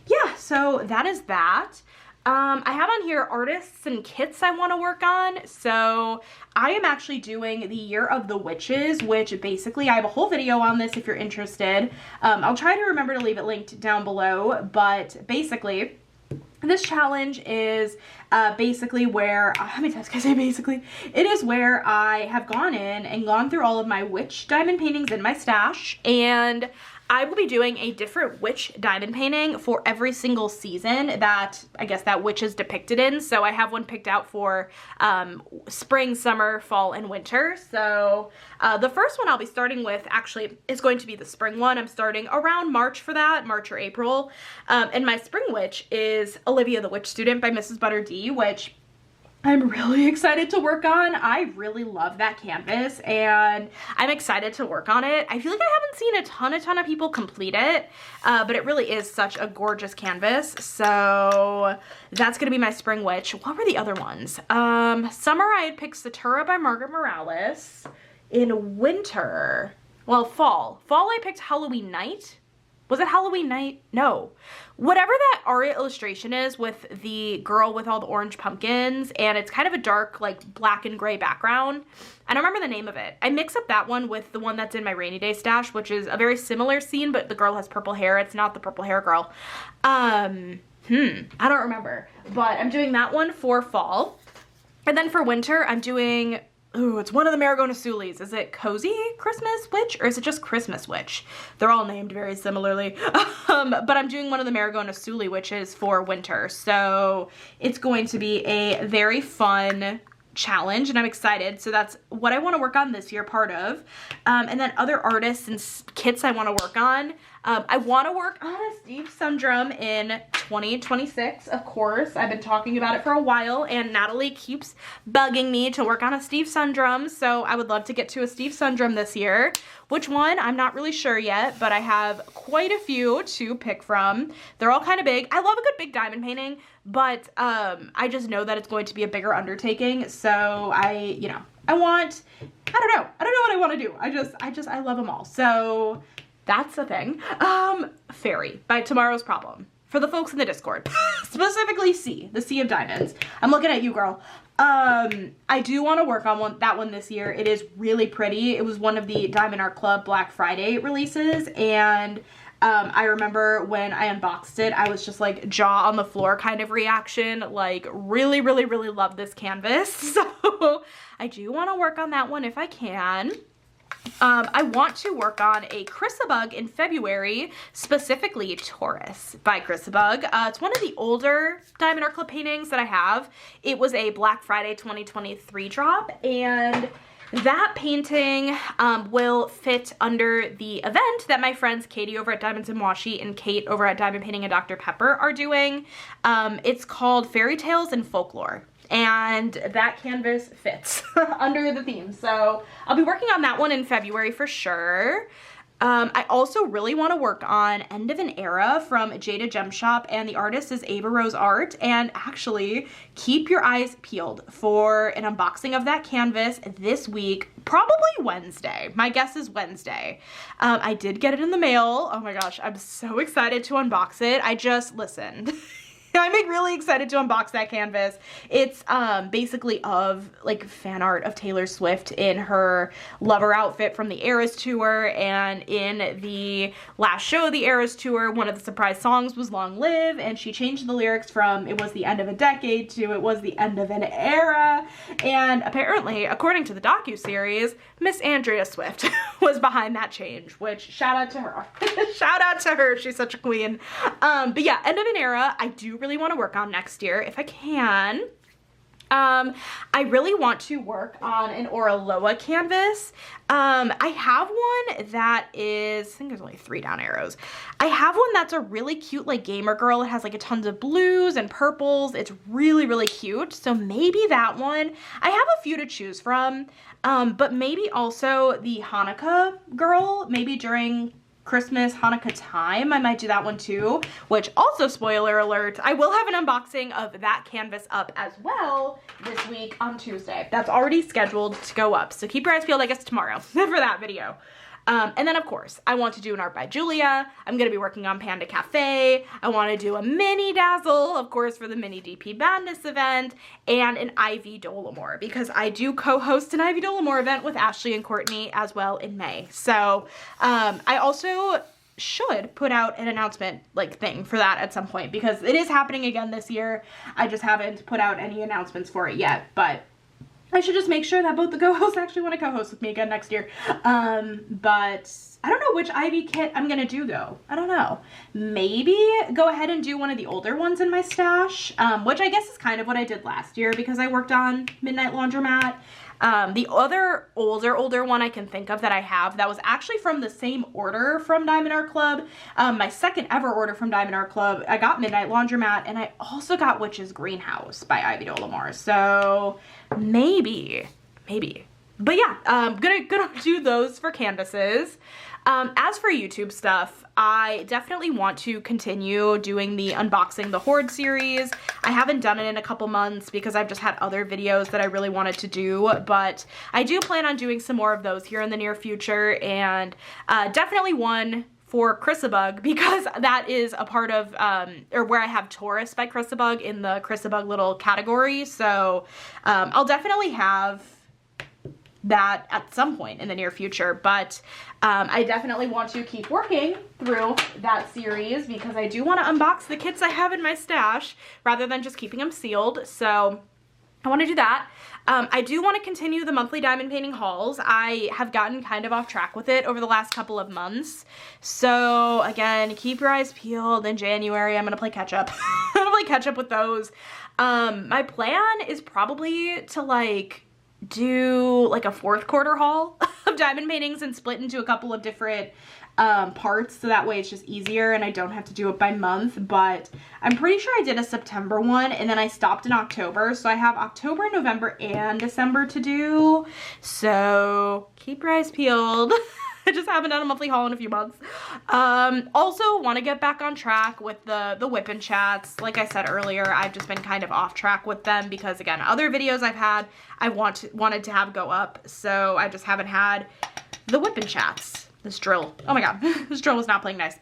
yeah, so that is that. I have on here artists and kits I want to work on. So I am actually doing the Year of the Witches, which basically I have a whole video on this if you're interested. I'll try to remember to leave it linked down below, but basically this challenge is basically where, how many times can I say basically? It is where I have gone in and gone through all of my witch diamond paintings in my stash, and I will be doing a different witch diamond painting for every single season that, I guess, that witch is depicted in. So I have one picked out for spring, summer, fall, and winter. So the first one I'll be starting with actually is going to be the spring one. I'm starting around March for that, March or April. And my spring witch is Olivia the Witch Student by Mrs. Butter D, which I'm really excited to work on. I really love that canvas, and I'm excited to work on it. I feel like I haven't seen a ton of people complete it, but it really is such a gorgeous canvas. So that's gonna be my spring witch. What were the other ones? Summer, I had picked Satura by Margaret Morales. In winter, well, fall I picked Halloween Night. Was it Halloween Night? No. Whatever that Aria illustration is with the girl with all the orange pumpkins, and it's kind of a dark, like, black and gray background. I don't remember the name of it. I mix up that one with the one that's in my rainy day stash, which is a very similar scene, but the girl has purple hair. It's not the purple hair girl. I don't remember. But I'm doing that one for fall. And then for winter, I'm doing, ooh, it's one of the Marigona-Sulis. Is it Cozy Christmas Witch, or is it just Christmas Witch? They're all named very similarly. But I'm doing one of the Marigona-Suli witches for winter. So it's going to be a very fun challenge, and I'm excited. So that's what I want to work on this year, part of. And then other artists and kits I want to work on. I want to work on a Steve Sundrum in 2026, of course. I've been talking about it for a while, and Natalie keeps bugging me to work on a Steve Sundrum, so I would love to get to a Steve Sundrum this year. Which one? I'm not really sure yet, but I have quite a few to pick from. They're all kind of big. I love a good big diamond painting, but I just know that it's going to be a bigger undertaking, so I don't know what I want to do. I love them all. So that's the thing. Fairy by Tomorrow's Problem. For the folks in the Discord. Specifically C, the Sea of Diamonds. I'm looking at you, girl. I do want to work on that one this year. It is really pretty. It was one of the Diamond Art Club Black Friday releases, and I remember when I unboxed it, I was just like jaw on the floor kind of reaction, like really, really, really love this canvas. So I do want to work on that one if I can. I want to work on a Chrysabug in February, specifically Taurus by Chrysabug. It's one of the older Diamond Art Club paintings that I have. It was a Black Friday 2023 drop, and that painting will fit under the event that my friends Katie over at Diamonds and Washi and Kate over at Diamond Painting and Dr. Pepper are doing. It's called Fairy Tales and Folklore. And that canvas fits under the theme. So I'll be working on that one in February for sure. I also really want to work on End of an Era from Jada Gem Shop, and the artist is Ava Rose Art. And actually, keep your eyes peeled for an unboxing of that canvas this week, probably Wednesday. My guess is Wednesday. I did get it in the mail. Oh my gosh, I'm so excited to unbox it. I just listened. I'm like really excited to unbox that canvas. It's basically of like fan art of Taylor Swift in her Lover outfit from the Eras tour, and in the last show of the Eras tour, one of the surprise songs was Long Live, and she changed the lyrics from it was the end of a decade to it was the end of an era. And apparently, according to the docuseries, Miss Andrea Swift was behind that change, which shout out to her. Shout out to her, she's such a queen. But yeah, End of an Era, I do really want to work on next year if I can. I really want to work on an Oraloa canvas. I have one that is, I think there's only 3 down arrows. I have one that's a really cute like gamer girl. It has like a tons of blues and purples. It's really, really cute. So maybe that one. I have a few to choose from, but maybe also the Hanukkah girl, maybe during Christmas, Hanukkah time, I might do that one too, which also, spoiler alert, I will have an unboxing of that canvas up as well this week on Tuesday. That's already scheduled to go up, so keep your eyes peeled, I guess, tomorrow for that video. And then, of course, I want to do an Art by Julia. I'm going to be working on Panda Cafe. I want to do a mini dazzle, of course, for the mini DP Madness event, and an Ivy Dolomore, because I do co-host an Ivy Dolomore event with Ashley and Courtney as well in May. So I also should put out an announcement like thing for that at some point, because it is happening again this year. I just haven't put out any announcements for it yet, but I should just make sure that both the co-hosts actually want to co-host with me again next year. But I don't know which Ivy kit I'm going to do though. I don't know. Maybe go ahead and do one of the older ones in my stash, which I guess is kind of what I did last year because I worked on Midnight Laundromat. The other older one I can think of that I have that was actually from the same order from Diamond Art Club, my second ever order from Diamond Art Club, I got Midnight Laundromat, and I also got Witch's Greenhouse by Ivy Dolomore. So maybe. But yeah, gonna do those for canvases. As for YouTube stuff, I definitely want to continue doing the Unboxing the Hoard series. I haven't done it in a couple months because I've just had other videos that I really wanted to do, but I do plan on doing some more of those here in the near future, and definitely one for Chrysabug, because that is a part of, or where I have Taurus by Chrysabug in the Chrysabug little category, so I'll definitely have that at some point in the near future, but I definitely want to keep working through that series because I do want to unbox the kits I have in my stash rather than just keeping them sealed, so I want to do that. I do want to continue the monthly diamond painting hauls. I have gotten kind of off track with it over the last couple of months, so again, keep your eyes peeled. In January I'm gonna play catch up. I'm gonna play catch up with those. My plan is probably to like do like a 4th quarter haul of diamond paintings and split into a couple of different parts, so that way it's just easier and I don't have to do it by month. But I'm pretty sure I did a September one and then I stopped in October, so I have October, November, and December to do, so keep your eyes peeled. I just haven't done a monthly haul in a few months. Also want to get back on track with the whip and chats. Like I said earlier, I've just been kind of off track with them because, again, other videos I've had I wanted to have go up, so I just haven't had the whip and chats. This drill, oh my god, this drill was not playing nice.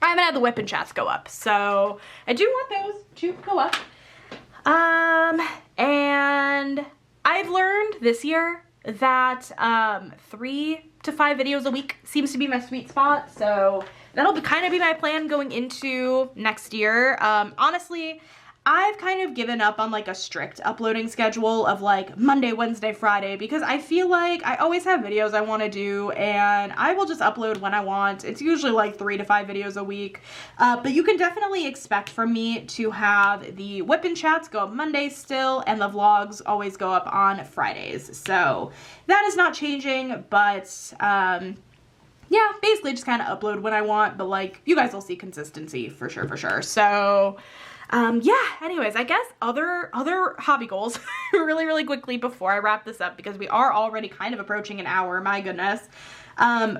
I haven't had the whip and chats go up, so I do want those to go up. And I've learned this year that 3 to 5 videos a week seems to be my sweet spot, so that'll kind of be my plan going into next year. Honestly, I've kind of given up on like a strict uploading schedule of like Monday, Wednesday, Friday, because I feel like I always have videos I want to do and I will just upload when I want. It's usually like 3 to 5 videos a week. But you can definitely expect from me to have the whip-in chats go up Mondays still, and the vlogs always go up on Fridays. So that is not changing, but yeah, basically just kind of upload when I want, but like you guys will see consistency for sure. So yeah, anyways, I guess other hobby goals really quickly before I wrap this up, because we are already kind of approaching an hour, my goodness.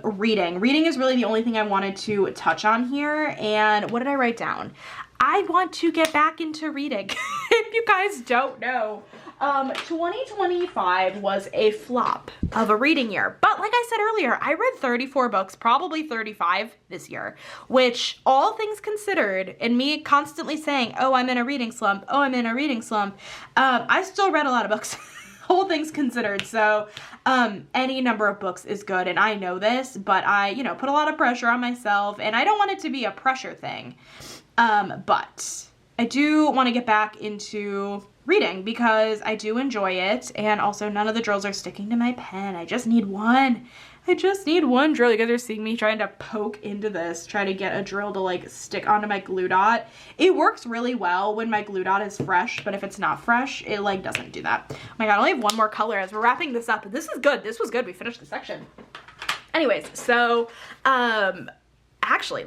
Reading is really the only thing I wanted to touch on here. And what did I write down? I want to get back into reading. If you guys don't know, 2025 was a flop of a reading year. But like I said earlier, I read 34 books, probably 35 this year, which, all things considered, and me constantly saying, oh, I'm in a reading slump, oh, I'm in a reading slump, I still read a lot of books, whole things considered. So any number of books is good, and I know this, but I, put a lot of pressure on myself, and I don't want it to be a pressure thing. But I do want to get back into reading because I do enjoy it, and also none of the drills are sticking to my pen. I just need one. I just need one drill. You guys are seeing me trying to poke into this, try to get a drill to like stick onto my glue dot. It works really well when my glue dot is fresh, but if it's not fresh, it like doesn't do that. Oh my god, I only have one more color as we're wrapping this up. This is good. This was good. We finished the section. Anyways, so actually,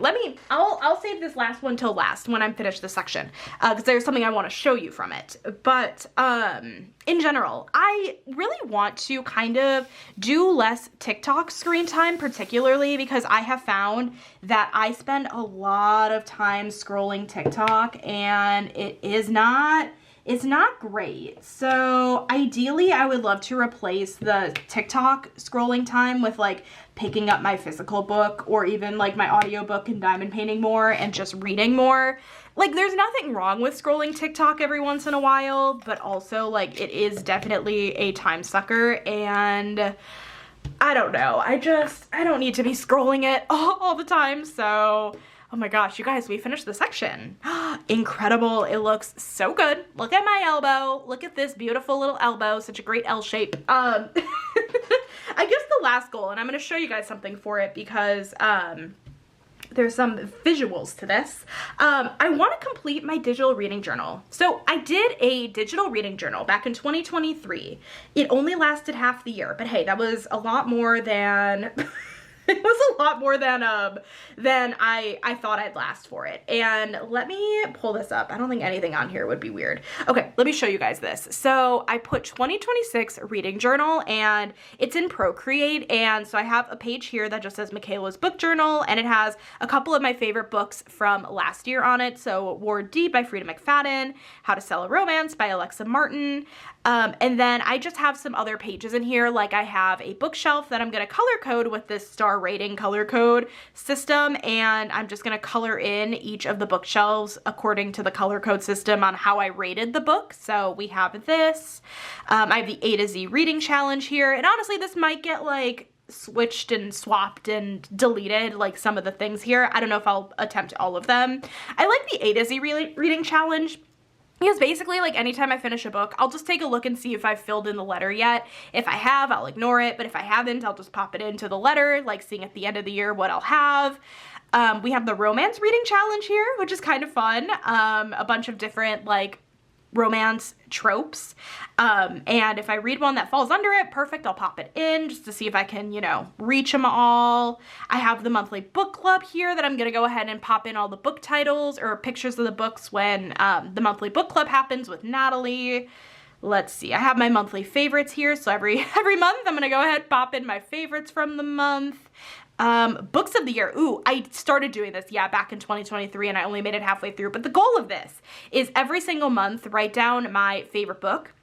I'll save this last one till last when I'm finished this section, because there's something I want to show you from it. But in general, I really want to kind of do less TikTok screen time, particularly because I have found that I spend a lot of time scrolling TikTok, and it's not great. So ideally, I would love to replace the TikTok scrolling time with like picking up my physical book, or even like my audiobook and diamond painting more and just reading more. Like, there's nothing wrong with scrolling TikTok every once in a while, but also like it is definitely a time sucker, and I don't know. I don't need to be scrolling it all the time. So oh my gosh, you guys, we finished the section. Incredible. It looks so good. Look at my elbow. Look at this beautiful little elbow. Such a great L shape. I guess the last goal, and I'm going to show you guys something for it because there's some visuals to this. I want to complete my digital reading journal. So I did a digital reading journal back in 2023. It only lasted half the year, but hey, that was a lot more than... It was a lot more than I thought I'd last for it. And let me pull this up. I don't think anything on here would be weird. Okay, let me show you guys this. So I put 2026 reading journal, and it's in Procreate. And so I have a page here that just says Michaela's book journal, and it has a couple of my favorite books from last year on it. So War Deep by Frida McFadden, How to Sell a Romance by Alexa Martin. And then I just have some other pages in here, like I have a bookshelf that I'm going to color code with this star rating color code system, and I'm just going to color in each of the bookshelves according to the color code system on how I rated the book. So we have this. I have the A to Z reading challenge here, and honestly, this might get like switched and swapped and deleted, like some of the things here. I don't know if I'll attempt all of them. I like the A to Z reading challenge, because basically, like, anytime I finish a book, I'll just take a look and see if I've filled in the letter yet. If I have, I'll ignore it, but if I haven't, I'll just pop it into the letter, like seeing at the end of the year what I'll have. We have the romance reading challenge here, which is kind of fun. A bunch of different, like, romance tropes, and if I read one that falls under it, perfect, I'll pop it in just to see if I can, reach them all. I have the monthly book club here that I'm gonna go ahead and pop in all the book titles or pictures of the books when the monthly book club happens with Natalie. Let's see, I have my monthly favorites here, so every month I'm gonna go ahead and pop in my favorites from the month. Books of the year. Ooh, I started doing this, back in 2023, and I only made it halfway through. But the goal of this is every single month, write down my favorite book.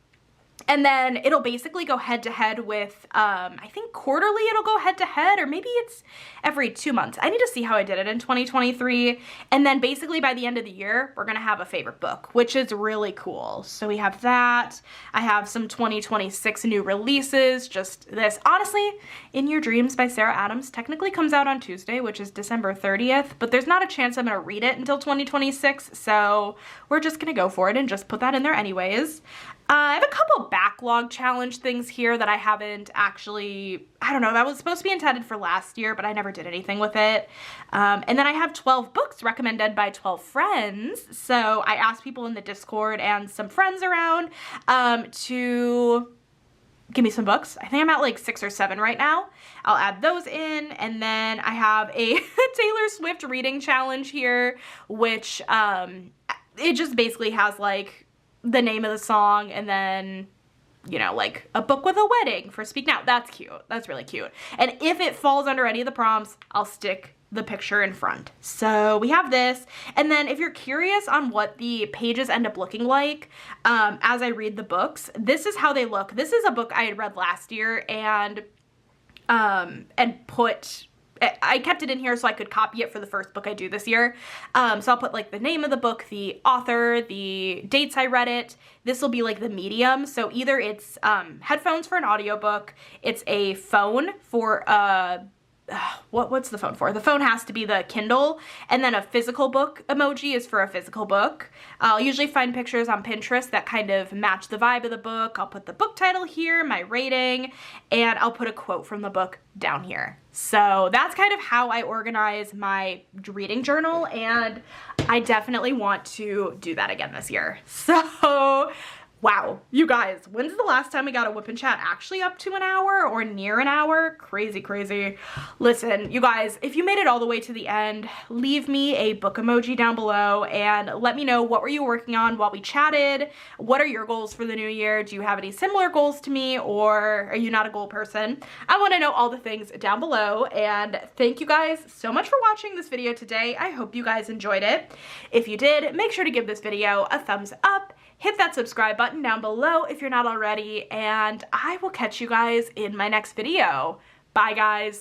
And then it'll basically go head to head with, I think quarterly it'll go head to head, or maybe it's every 2 months. I need to see how I did it in 2023. And then basically by the end of the year, we're gonna have a favorite book, which is really cool. So we have that. I have some 2026 new releases, just this. Honestly, In Your Dreams by Sarah Adams technically comes out on Tuesday, which is December 30th, but there's not a chance I'm gonna read it until 2026, so we're just gonna go for it and just put that in there anyways. I have a couple backlog challenge things here that I haven't actually, I don't know, that was supposed to be intended for last year, but I never did anything with it. And then I have 12 books recommended by 12 friends. So I asked people in the Discord and some friends around to give me some books. I think I'm at like 6 or 7 right now. I'll add those in. And then I have a Taylor Swift reading challenge here, which it just basically has like the name of the song and then, you know, like a book with a wedding for Speak Now. That's cute. That's really cute. And if it falls under any of the prompts, I'll stick the picture in front. So we have this. And then if you're curious on what the pages end up looking like as I read the books, this is how they look. This is a book I had read last year and I kept it in here so I could copy it for the first book I do this year. So I'll put like the name of the book, the author, the dates I read it. This will be like the medium. So either it's headphones for an audiobook, it's a phone for what's the phone for? The phone has to be the Kindle, and then a physical book emoji is for a physical book. I'll usually find pictures on Pinterest that kind of match the vibe of the book. I'll put the book title here, my rating, and I'll put a quote from the book down here. So that's kind of how I organize my reading journal, and I definitely want to do that again this year. So wow, you guys, when's the last time we got a whip and chat actually up to an hour or near an hour? Crazy, crazy. Listen, you guys, if you made it all the way to the end, leave me a book emoji down below and let me know what were you working on while we chatted. What are your goals for the new year? Do you have any similar goals to me, or are you not a goal person? I want to know all the things down below, and thank you guys so much for watching this video today. I hope you guys enjoyed it. If you did, make sure to give this video a thumbs up. Hit that subscribe button down below if you're not already, and I will catch you guys in my next video. Bye, guys.